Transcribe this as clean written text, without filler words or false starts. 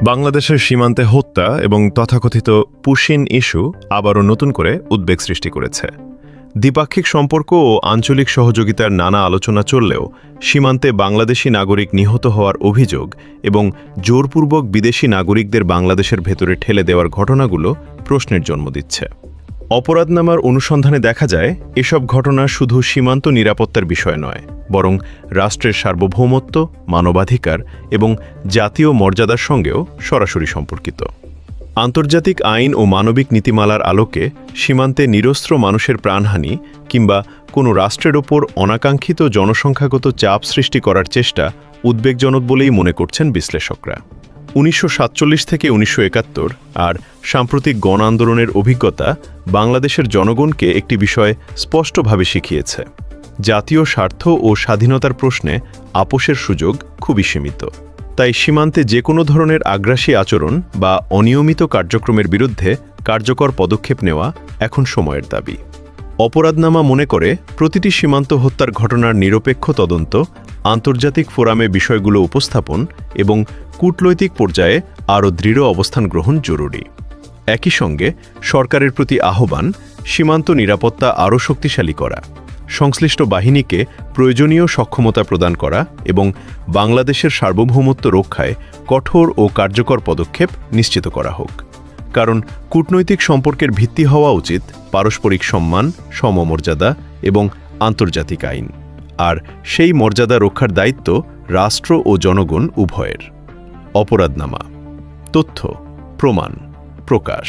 বাংলাদেশের সীমান্তে হত্যা এবং তথাকথিত পুশিন ইস্যু আবারও নতুন করে উদ্বেগ সৃষ্টি করেছে। দ্বিপাক্ষিক সম্পর্ক ও আঞ্চলিক সহযোগিতার নানা আলোচনা চললেও সীমান্তে বাংলাদেশি নাগরিক নিহত হওয়ার অভিযোগ এবং জোরপূর্বক বিদেশি নাগরিকদের বাংলাদেশের ভেতরে ঠেলে দেওয়ার ঘটনাগুলো প্রশ্নের জন্ম দিচ্ছে। অপরাধনামার অনুসন্ধানে দেখা যায় এসব ঘটনা শুধু সীমান্ত নিরাপত্তার বিষয় নয়, বরং রাষ্ট্রের সার্বভৌমত্ব, মানবাধিকার এবং জাতীয় মর্যাদার সঙ্গেও সরাসরি সম্পর্কিত। আন্তর্জাতিক আইন ও মানবিক নীতিমালার আলোকে সীমান্তে নিরস্ত্র মানুষের প্রাণহানি কিংবা কোনো রাষ্ট্রের ওপর অনাকাঙ্ক্ষিত জনসংখ্যাগত চাপ সৃষ্টি করার চেষ্টা উদ্বেগজনক বলেই মনে করছেন বিশ্লেষকরা। ১৯৪৭ থেকে ১৯৭১ আর সাম্প্রতিক গণ আন্দোলনের অভিজ্ঞতা বাংলাদেশের জনগণকে একটি বিষয় স্পষ্টভাবে শিখিয়েছে: জাতীয় স্বার্থ ও স্বাধীনতার প্রশ্নে আপোষের সুযোগ খুবই সীমিত। তাই সীমান্তে যে কোনো ধরনের আগ্রাসী আচরণ বা অনিয়মিত কার্যক্রমের বিরুদ্ধে কার্যকর পদক্ষেপ নেওয়া এখন সময়ের দাবি। অপরাধনামা মনে করে প্রতিটি সীমান্ত হত্যার ঘটনার নিরপেক্ষ তদন্ত, আন্তর্জাতিক ফোরামে বিষয়গুলো উপস্থাপন এবং কূটনৈতিক পর্যায়ে আরও দৃঢ় অবস্থান গ্রহণ জরুরি। একই সঙ্গে সরকারের প্রতি আহ্বান সীমান্ত নিরাপত্তা আরও শক্তিশালী করা, সংশ্লিষ্ট বাহিনীকে প্রয়োজনীয় সক্ষমতা প্রদান করা এবং বাংলাদেশের সার্বভৌমত্ব রক্ষায় কঠোর ও কার্যকর পদক্ষেপ নিশ্চিত করা হোক। কারণ কূটনৈতিক সম্পর্কের ভিত্তি হওয়া উচিত পারস্পরিক সম্মান, সমমর্যাদা এবং আন্তর্জাতিক আইন, আর সেই মর্যাদা রক্ষার দায়িত্ব রাষ্ট্র ও জনগণ উভয়ের। অপরাধনামা, তথ্য, প্রমাণ, প্রকাশ।